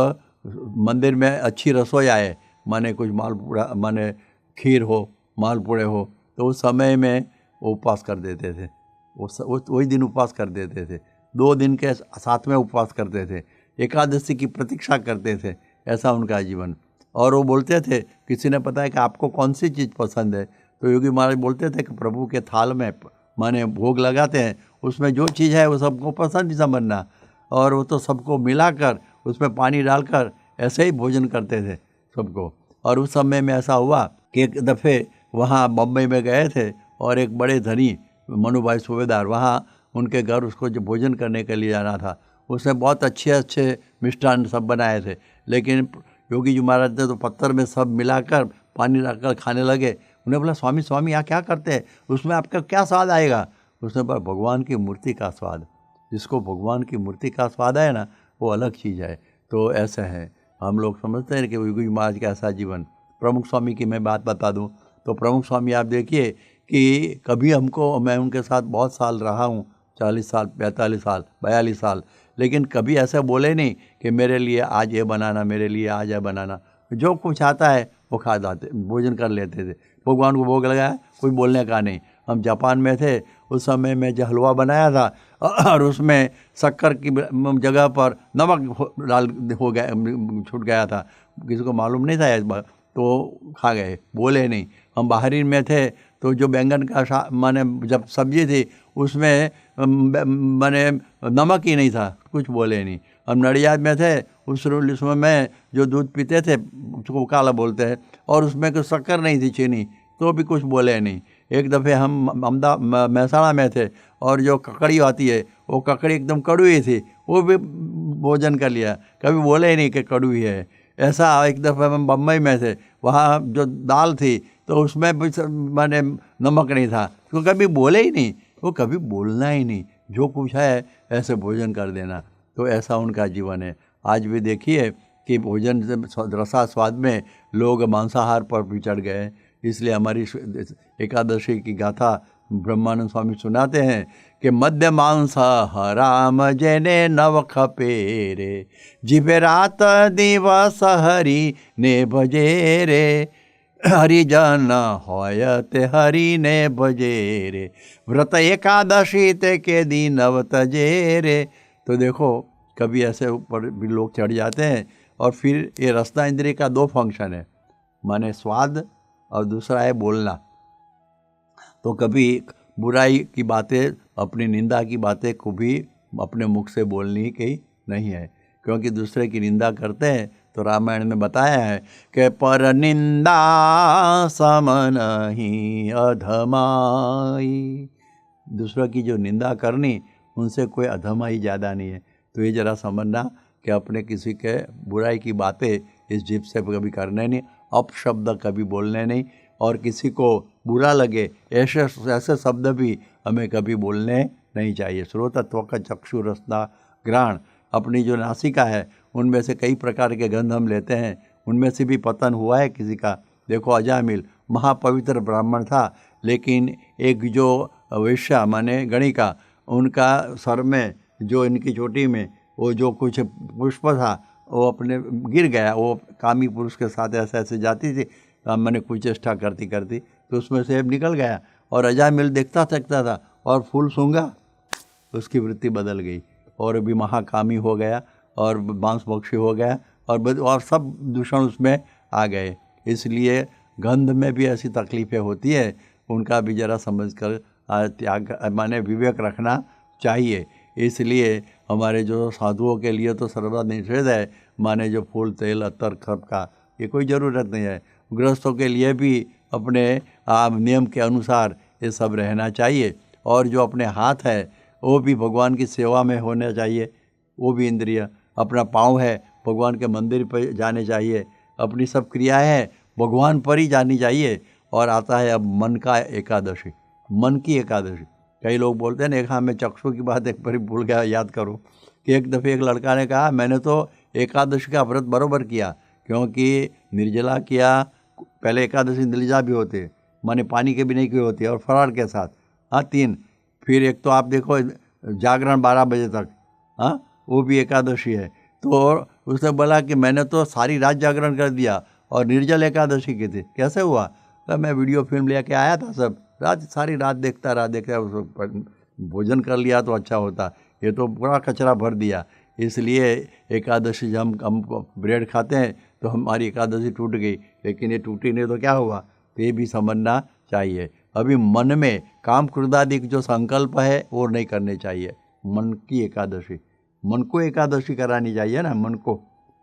मंदिर में अच्छी रसोई आए, माने कुछ मालपुड़ा, माने खीर हो, मालपुड़े हो, तो उस समय में वो उपवास कर देते थे। वही दिन उपवास कर देते थे, 2 दिन के साथ में उपवास करते थे, एकादशी की प्रतीक्षा करते थे। ऐसा उनका जीवन। और वो बोलते थे, किसी ने पता है कि आपको कौन सी चीज़ पसंद है, तो योगी महाराज बोलते थे कि प्रभु के थाल में माने भोग लगाते हैं, उसमें जो चीज़ है वो सबको पसंद ही समझना, और वो तो सबको मिलाकर उसमें पानी डालकर ऐसे ही भोजन करते थे सबको। और उस समय में ऐसा हुआ कि एक दफ़े वहाँ बम्बई में गए थे, और एक बड़े धनी मनुभाई सूबेदार, वहाँ उनके घर उसको जो भोजन करने के लिए जाना था, उसने बहुत अच्छे अच्छे मिष्ठान सब बनाए थे, लेकिन योगी जी महाराज ने तो पत्थर में सब मिलाकर पानी डालकर खाने लगे। उन्हें बोला, स्वामी स्वामी यहाँ क्या करते हैं, उसमें आपका क्या स्वाद आएगा? उसने बोला, भगवान की मूर्ति का स्वाद। जिसको भगवान की मूर्ति का स्वाद है ना, वो अलग चीज़ है। तो ऐसा है, हम लोग समझते हैं कि योगी जी महाराज का ऐसा जीवन। प्रमुख स्वामी की मैं बात बता दूँ तो प्रमुख स्वामी आप देखिए कि कभी हमको, मैं उनके साथ बहुत साल रहा हूँ, 40 साल, 45 साल, 42 साल, लेकिन कभी ऐसा बोले नहीं कि मेरे लिए आज ये बनाना, मेरे लिए आज ये बनाना। जो कुछ आता है वो खा जाते, भोजन कर लेते थे। भगवान को भोग लगाया, कोई बोलने का नहीं। हम जापान में थे, उस समय में जो हलवा बनाया था और उसमें शक्कर की जगह पर नमक डाल हो गया, छूट गया था, किसी को मालूम नहीं था इस बात, तो खा गए, बोले नहीं। हम बाहरी में थे तो जो बैंगन का माने जब सब्जी थी उसमें माने नमक ही नहीं था, कुछ बोले नहीं। हम नडियाद में थे, उस समय में जो दूध पीते थे उसको काला बोलते हैं, और उसमें कुछ शक्कर नहीं थी, चीनी, तो भी कुछ बोले नहीं। एक दफ़े हम महसाणा में थे और जो ककड़ी आती है वो ककड़ी एकदम कड़वी थी, वो भी भोजन कर लिया, कभी बोले ही नहीं कि कड़वी है। ऐसा एक दफ़े हम बम्बई में थे, वहाँ जो दाल थी तो उसमें भी माने नमक नहीं था, तो कभी बोले ही नहीं, वो कभी बोलना ही नहीं, जो कुछ है ऐसे भोजन कर देना। तो ऐसा उनका जीवन है। आज भी देखिए कि भोजन से रसा स्वाद में लोग मांसाहार पर भी चढ़ गए। इसलिए हमारी एकादशी की गाथा ब्रह्मानंद स्वामी सुनाते हैं कि मध्य मांसाहाराम जेने नव खपेरे, जिबे रात दिवस हरि ने भजे रे, हरिजन होयते हरि ने भजे रे, व्रत एकादशी ते के दिन नव तजे रे। तो देखो कभी ऐसे ऊपर भी लोग चढ़ जाते हैं। और फिर ये रसना इंद्रिय का दो फंक्शन है, माने स्वाद और दूसरा है बोलना। तो कभी बुराई की बातें, अपनी निंदा की बातें को भी अपने मुख से बोलनी की नहीं है, क्योंकि दूसरे की निंदा करते हैं तो रामायण में बताया है कि पर निंदा सम नहीं अधमाई, दूसरों की जो निंदा करनी उनसे कोई अधमाई ज़्यादा नहीं है। तो ये ज़रा समझना कि अपने किसी के बुराई की बातें इस जीभ से कभी करने नहीं, अपशब्द कभी बोलने नहीं, और किसी को बुरा लगे ऐसे ऐसे शब्द भी हमें कभी बोलने नहीं चाहिए। श्रोतत्व का चक्षु रसना घ्राण, अपनी जो नासिका है उनमें से कई प्रकार के गंध हम लेते हैं, उनमें से भी पतन हुआ है किसी का। देखो अजामिल महापवित्र ब्राह्मण था, लेकिन एक जो वेश्या माने गणिका, उनका सर में जो इनकी चोटी में वो जो कुछ पुष्प था वो अपने गिर गया। वो कामी पुरुष के साथ ऐसे ऐसे जाती थी, मैंने कुछ चेष्टा करती करती तो उसमें से निकल गया, और अजामिल देखता थकता था और फूल सूंघा, उसकी वृत्ति बदल गई और भी महाकामी हो गया और मांस भक्षी हो गया, और सब दूषण उसमें आ गए। इसलिए गंध में भी ऐसी तकलीफ़ें होती है, उनका भी जरा समझ कर त्याग माने विवेक रखना चाहिए। इसलिए हमारे जो साधुओं के लिए तो सर्वदा निषेध है, माने जो फूल तेल अत्तर खप का ये कोई ज़रूरत नहीं है। गृहस्थों के लिए भी अपने नियम के अनुसार ये सब रहना चाहिए। और जो अपने हाथ है वो भी भगवान की सेवा में होना चाहिए, वो भी इंद्रिय। अपना पाँव है भगवान के मंदिर पर जाने चाहिए, अपनी सब क्रियाएं हैं भगवान पर ही जानी चाहिए। और आता है अब मन का एकादशी, मन की एकादशी। कई लोग बोलते हैं ना, एक हाँ मैं चक्षु की बात एक बार भूल गया याद करूं कि एक दफ़े एक लड़का ने कहा मैंने तो एकादशी का व्रत बरोबर किया, क्योंकि निर्जला किया। पहले एकादशी निर्जला भी होते, माने पानी के भी नहीं किए होती, और फरार के साथ, हाँ 3। फिर एक तो आप देखो जागरण 12 बजे तक, हाँ वो भी एकादशी है। तो उसने बोला कि मैंने तो सारी रात जागरण कर दिया और निर्जल एकादशी की थी, कैसे हुआ? तो मैं वीडियो फिल्म लेके आया था, सब रात सारी रात देखता रहा, भोजन कर लिया तो अच्छा होता, ये तो पूरा कचरा भर दिया। इसलिए एकादशी जब हम ब्रेड खाते हैं तो हमारी एकादशी टूट गई, लेकिन ये टूटी नहीं तो क्या हुआ, तो ये भी समझना चाहिए। अभी मन में काम क्रोधादिक जो संकल्प है वो नहीं करने चाहिए। मन की एकादशी, मन को एकादशी करानी चाहिए ना, मन को।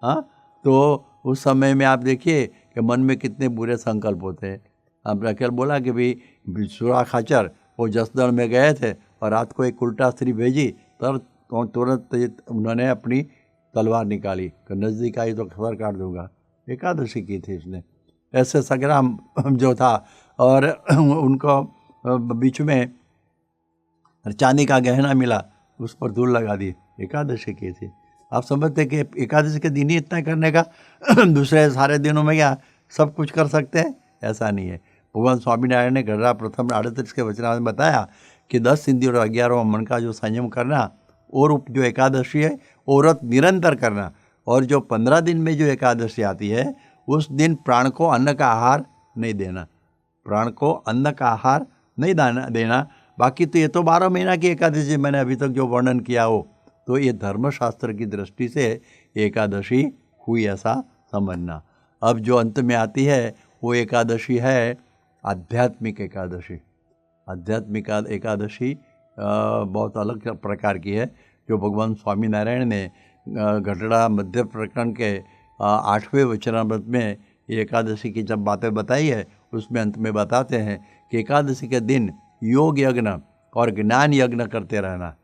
हाँ, तो उस समय में आप देखिए कि मन में कितने बुरे संकल्प होते हैं। आपने कल बोला कि भाई सुरा खाचर वो जसदण में गए थे और रात को एक उल्टा स्त्री भेजी, तब तुरंत उन्होंने अपनी तलवार निकाली, नज़दीक आई तो खबर काट दूंगा। एकादशी की थी उसने। ऐसे संग्राम जो था, और उनको बीच में चांदी का गहना मिला, उस पर धूल लगा दी, एकादशी की थी। आप समझते कि एकादशी के दिन ही इतना करने का, दूसरे सारे दिनों में क्या सब कुछ कर सकते हैं? ऐसा नहीं है। भगवान स्वामीनारायण ने गढ़ा प्रथम 38 के वचना में बताया कि 10 इंद्रियों और 11वां मन का जो संयम करना, और जो एकादशी है वो व्रत निरंतर करना। और जो 15 दिन में जो एकादशी आती है उस दिन प्राण को अन्न का आहार नहीं देना, प्राण को अन्न का आहार नहीं देना, बाकी तो ये तो 12 महीना की एकादशी मैंने अभी तक जो वर्णन किया हो, तो ये धर्मशास्त्र की दृष्टि से एकादशी हुई ऐसा समझना। अब जो अंत में आती है वो एकादशी है आध्यात्मिक एकादशी। आध्यात्मिक एकादशी बहुत अलग प्रकार की है, जो भगवान स्वामीनारायण ने घटड़ा मध्य प्रकरण के 8वें वचनामृत में ये एकादशी की जब बातें बताई है, उसमें अंत में बताते हैं कि एकादशी के दिन योग यज्ञ और ज्ञान यज्ञ करते रहना।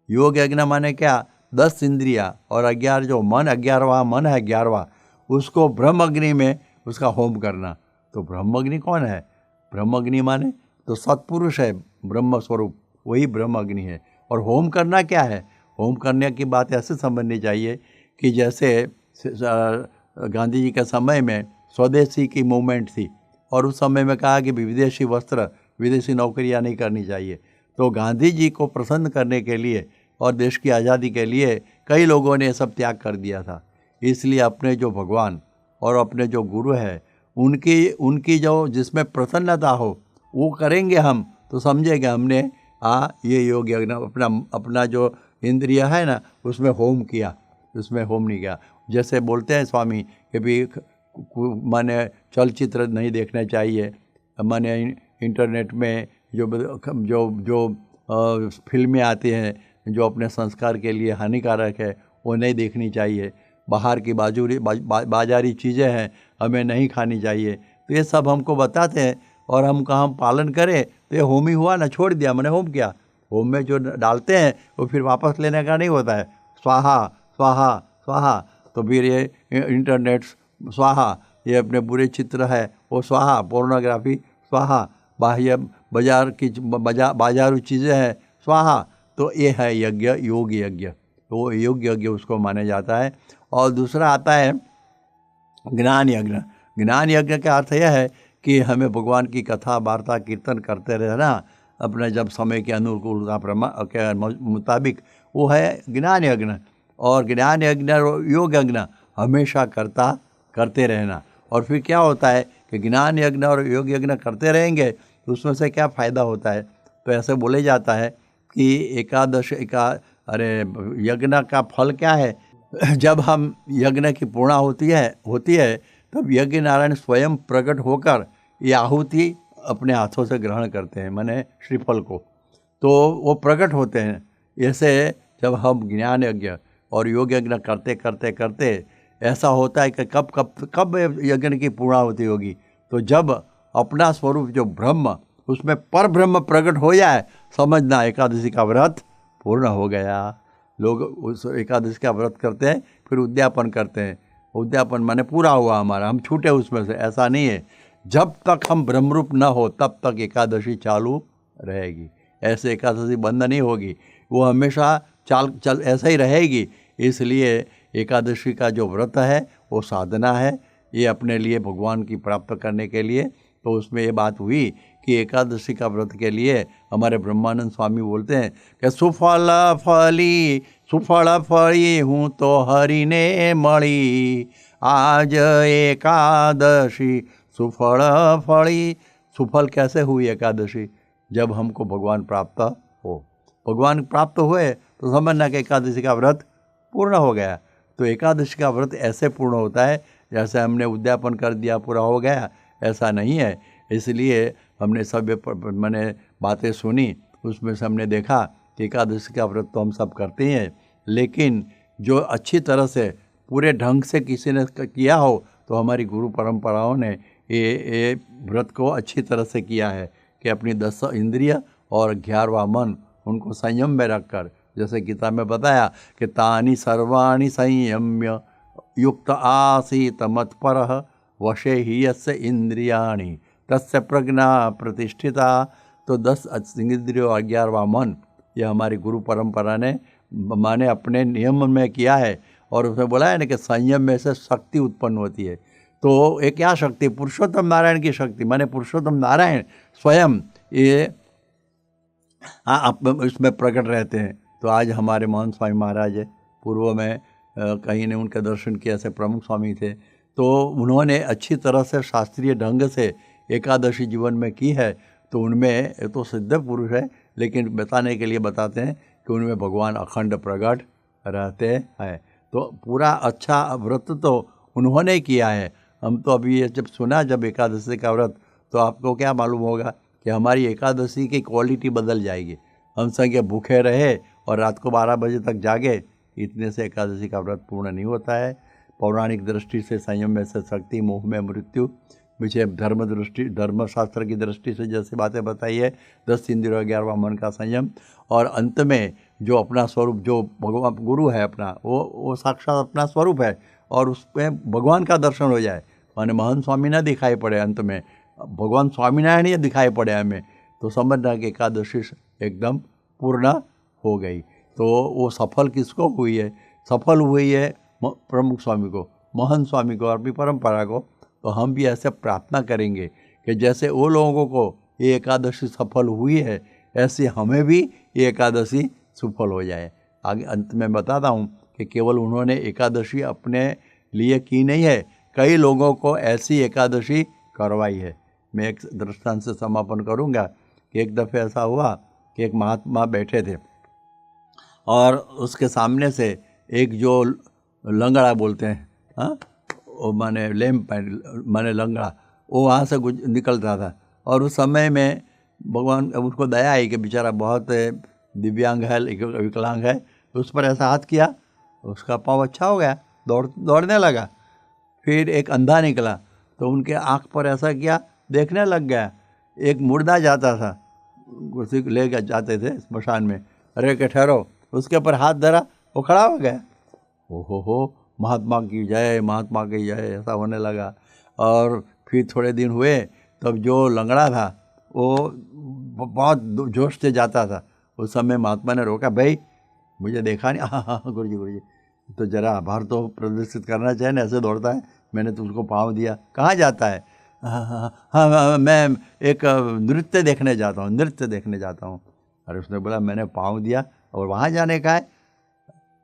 योग यज्ञ माने क्या? 10 इंद्रिया और 11 जो मन, 11वां मन है, 11वां, उसको ब्रह्म अग्नि में उसका होम करना। तो ब्रह्म अग्नि कौन है? ब्रह्म अग्नि माने तो सत्पुरुष है, ब्रह्म स्वरूप, वही ब्रह्म अग्नि है। और होम करना क्या है? होम करने की बात ऐसे समझनी चाहिए कि जैसे गांधी जी के समय में स्वदेशी की मूवमेंट थी और उस समय में कहा कि विदेशी वस्त्र, विदेशी नौकरियां नहीं करनी चाहिए। तो गांधी जी को प्रसन्न करने के लिए और देश की आज़ादी के लिए कई लोगों ने सब त्याग कर दिया था। इसलिए अपने जो भगवान और अपने जो गुरु है, उनकी जो जिसमें प्रसन्नता हो वो करेंगे हम, तो समझेंगे हमने ये योग यज्ञ अपना जो इंद्रिय है ना, उसमें होम किया, उसमें होम नहीं किया। जैसे बोलते हैं स्वामी कि भी माने चलचित्र नहीं देखने चाहिए, माने इंटरनेट में जो जो जो फिल्में आती हैं जो अपने संस्कार के लिए हानिकारक है, वो नहीं देखनी चाहिए। बाहर की बाजारी चीज़ें हैं, हमें नहीं खानी चाहिए। तो ये सब हमको बताते हैं और हम पालन करें तो ये होम ही हुआ ना, छोड़ दिया, मैंने होम किया। होम में जो डालते हैं वो फिर वापस लेने का नहीं होता है, स्वाहा स्वाहा स्वाहा। तो फिर ये इंटरनेट स्वाहा, ये अपने बुरे चित्र है वो स्वाहा, पोर्नोग्राफी स्वाहा, बाह्य बाजारू चीज़ें हैं स्वाहा। तो ये है यज्ञ, योग यज्ञ, तो योग यज्ञ उसको माना जाता है। और दूसरा आता है ज्ञान यज्ञ। ज्ञान यज्ञ का अर्थ यह है कि हमें भगवान की कथा वार्ता कीर्तन करते रहना अपने जब समय के अनुकूलता के मुताबिक, वो है ज्ञान यज्ञ। और ज्ञान यज्ञ और योग यज्ञ हमेशा करते रहना। और फिर क्या होता है कि ज्ञान यज्ञ और योग यज्ञ करते रहेंगे तो उसमें से क्या फ़ायदा होता है? तो ऐसे बोले जाता है कि यज्ञ का फल क्या है? जब हम यज्ञ की पूर्णा होती है तब यज्ञ नारायण स्वयं प्रकट होकर ये आहुति अपने हाथों से ग्रहण करते हैं, माने श्रीफल को, तो वो प्रकट होते हैं। ऐसे जब हम ज्ञान यज्ञ और योग यज्ञ करते करते करते ऐसा होता है कि कब यज्ञ की पूर्णाहुति होगी? तो जब अपना स्वरूप जो ब्रह्म, उसमें पर ब्रह्म प्रकट हो जाए, समझना एकादशी का व्रत पूर्ण हो गया। लोग उस एकादशी का व्रत करते हैं, फिर उद्यापन करते हैं। उद्यापन माने पूरा हुआ हमारा, हम छूटे उसमें से, ऐसा नहीं है। जब तक हम ब्रह्मरूप न हो तब तक एकादशी चालू रहेगी। ऐसे एकादशी बंद नहीं होगी, वो हमेशा चल ऐसा ही रहेगी। इसलिए एकादशी का जो व्रत है वो साधना है, ये अपने लिए भगवान की प्राप्त करने के लिए। तो उसमें ये बात हुई कि एकादशी का व्रत के लिए हमारे ब्रह्मानंद स्वामी बोलते हैं कि सुफल फली हूँ तो हरि ने मળી, आज एकादशी सुफल फली। सुफल कैसे हुई एकादशी? जब हमको भगवान प्राप्त हो, भगवान प्राप्त हुए तो समझना कि एकादशी का व्रत पूर्ण हो गया। तो एकादशी का व्रत ऐसे पूर्ण होता है जैसे हमने उद्यापन कर दिया पूरा हो गया, ऐसा नहीं है। इसलिए हमने सब मैंने बातें सुनी, उसमें से हमने देखा कि एकादशी का व्रत तो हम सब करते हैं, लेकिन जो अच्छी तरह से पूरे ढंग से किसी ने किया हो तो हमारी गुरु परंपराओं ने ये व्रत को अच्छी तरह से किया है कि अपनी 10 इंद्रिय और 11वां मन उनको संयम में रखकर, जैसे गीता में बताया कि तानि सर्वाणि संयम्य युक्त आसीत मत्परः वशे ही यस्य इंद्रियाणि तस्य प्रज्ञा प्रतिष्ठिता। तो 10 इंद्रियों और 11वां मन, ये हमारी गुरु परंपरा ने माने अपने नियम में किया है। और उसमें बोला है ना कि संयम में से शक्ति उत्पन्न होती है। तो ये क्या शक्ति? पुरुषोत्तम नारायण की शक्ति, माने पुरुषोत्तम नारायण स्वयं ये इसमें प्रकट रहते हैं। तो आज हमारे मोहन स्वामी महाराज है, पूर्व में कहीं ने उनके दर्शन किए, ऐसे प्रमुख स्वामी थे, तो उन्होंने अच्छी तरह से शास्त्रीय ढंग से एकादशी जीवन में की है। तो उनमें ये तो सिद्ध पुरुष है, लेकिन बताने के लिए बताते हैं कि उनमें भगवान अखंड प्रकट रहते हैं। तो पूरा अच्छा व्रत तो उन्होंने किया है। हम तो अभी ये जब सुना जब एकादशी का व्रत, तो आपको क्या मालूम होगा कि हमारी एकादशी की क्वालिटी बदल जाएगी। हम संगे भूखे रहे और रात को 12 बजे तक जागे, इतने से एकादशी का व्रत पूर्ण नहीं होता है। पौराणिक दृष्टि से संयम में से शक्ति, मोह में मृत्यु, मुझे धर्मशास्त्र की दृष्टि से जैसे बातें बताई है, 10 इंद्रियों 11वां मन का संयम, और अंत में जो अपना स्वरूप, जो भगवान गुरु है अपना, वो साक्षात अपना स्वरूप है, और उसमें भगवान का दर्शन हो जाए, माने महंत स्वामी ना दिखाई पड़े, अंत में भगवान स्वामीनारायण ही दिखाई पड़े हमें, तो समझना कि एकादशी एकदम पूर्ण हो गई। तो वो सफल किसको हुई है? सफल हुई है प्रमुख स्वामी को, महंत स्वामी को और अपनी परंपरा को। तो हम भी ऐसे प्रार्थना करेंगे कि जैसे वो लोगों को ये एकादशी सफल हुई है, ऐसे हमें भी ये एकादशी सफल हो जाए। आगे अंत में बताता हूँ कि केवल उन्होंने एकादशी अपने लिए की नहीं है, कई लोगों को ऐसी एकादशी करवाई है। मैं एक दृष्टांत से समापन करूँगा कि एक दफ़े ऐसा हुआ कि एक महात्मा बैठे थे और उसके सामने से एक जो लंगड़ा बोलते हैं, हाँ, वो माने लेम माने लंगड़ा, वो वहाँ से निकलता था। और उस समय में भगवान उसको दया आई कि बेचारा बहुत दिव्यांग है, विकलांग है, उस पर ऐसा हाथ किया, उसका पाँव अच्छा हो गया, दौड़ने लगा। फिर एक अंधा निकला तो उनके आँख पर ऐसा किया, देखने लग गया। एक मुर्दा जाता था, कुर्सी ले जाते थे स्मशान में, अरे के ठहरो, उसके ऊपर हाथ धरा, वो खड़ा हो गया। हो महात्मा की जय, महात्मा की जय, ऐसा होने लगा। और फिर थोड़े दिन हुए तब जो लंगड़ा था वो बहुत जोश से जाता था। उस समय महात्मा ने रोका, भाई मुझे देखा नहीं? हाँ गुरु जी तो जरा आभार तो प्रदर्शित करना चाहिए ना, ऐसे दौड़ता है, मैंने तुमको पाँव दिया, कहाँ जाता है? हाँ मैं एक नृत्य देखने जाता हूँ। अरे उसने बोला मैंने पाँव दिया और वहाँ जाने का है?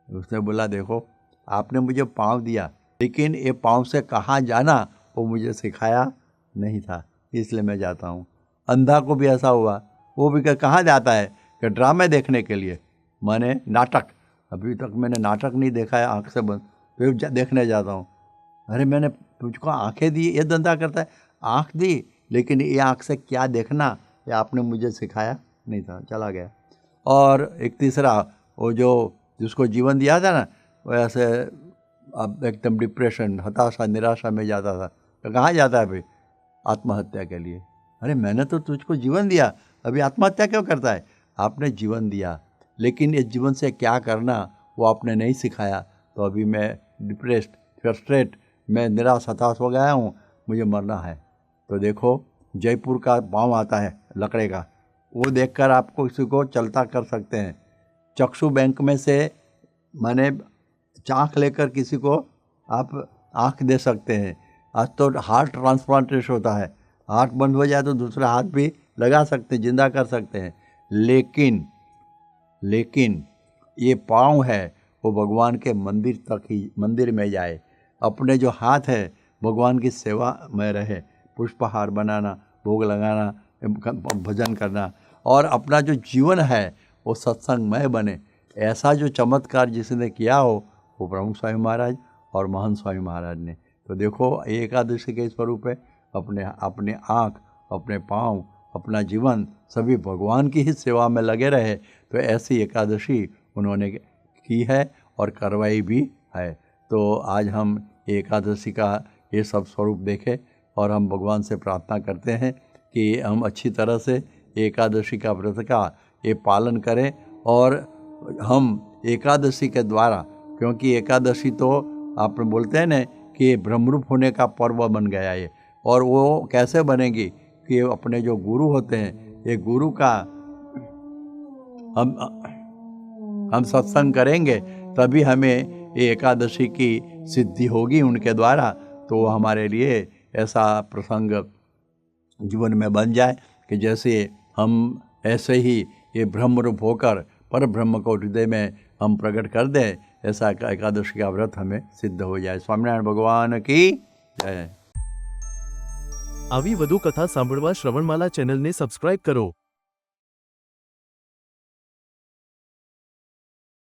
उसने बोला देखो आपने मुझे पाँव दिया, लेकिन ये पाँव से कहाँ जाना वो मुझे सिखाया नहीं था, इसलिए मैं जाता हूँ। अंधा को भी ऐसा हुआ, वो भी कहाँ जाता है? कि ड्रामे देखने के लिए, माने नाटक। अभी तक मैंने नाटक नहीं देखा है आँख से बंद, फिर देखने जाता हूँ। अरे मैंने तुझको आँखें दी, ये धंधा करता है, आँख दी, लेकिन ये आँख से क्या देखना ये आपने मुझे सिखाया नहीं था, चला गया। और एक तीसरा, वो जो जिसको जीवन दिया था ना, वो ऐसे अब एकदम डिप्रेशन, हताशा, निराशा में जाता था। तो कहाँ जाता है भाई? आत्महत्या के लिए। अरे मैंने तो तुझको जीवन दिया, अभी आत्महत्या क्यों करता है? आपने जीवन दिया, लेकिन इस जीवन से क्या करना वो आपने नहीं सिखाया, तो अभी मैं डिप्रेस्ड, फ्रस्ट्रेट, मैं निराश, हताश हो गया हूँ, मुझे मरना है। तो देखो जयपुर का पाँव आता है लकड़े का, वो देखकर आपको किसी को चलता कर सकते हैं। चक्षु बैंक में से माने आँख लेकर किसी को आप आँख दे सकते हैं। आज तो हार्ट ट्रांसप्लांटेशन होता है, हार्ट बंद हो जाए तो दूसरा हाथ भी लगा सकते हैं, जिंदा कर सकते हैं। लेकिन ये पाँव है वो भगवान के मंदिर तक ही, मंदिर में जाए, अपने जो हाथ है भगवान की सेवा में रहे, पुष्पहार बनाना, भोग लगाना, भजन करना, और अपना जो जीवन है वो सत्संगमय बने। ऐसा जो चमत्कार जिसने किया हो वो प्रमुख स्वामी महाराज और महंत स्वामी महाराज ने। तो देखो एकादशी के स्वरूप है, अपने आँख, अपने पाँव, अपना जीवन सभी भगवान की ही सेवा में लगे रहे। तो ऐसी एकादशी उन्होंने की है और करवाई भी है। तो आज हम एकादशी का ये सब स्वरूप देखें और हम भगवान से प्रार्थना करते हैं कि हम अच्छी तरह से एकादशी का व्रत का ये पालन करें। और हम एकादशी के द्वारा, क्योंकि एकादशी तो आप बोलते हैं ना कि ब्रह्मरूप होने का पर्व बन गया ये, और वो कैसे बनेगी कि अपने जो गुरु होते हैं, ये गुरु का हम सत्संग करेंगे तभी हमें ये एकादशी की सिद्धि होगी उनके द्वारा। तो हमारे लिए ऐसा प्रसंग जीवन में बन जाए कि जैसे हम ऐसे ही ये ब्रह्मरूप होकर पर ब्रह्म को हृदय में हम प्रकट कर दें, ऐसा एकादशी का व्रत हमें सिद्ध हो जाए। स्वामीनारायण भगवान की जय। આવી વધુ કથા સાંભળવા શ્રવણમાલા ચેનલને સબસ્ક્રાઇબ કરો.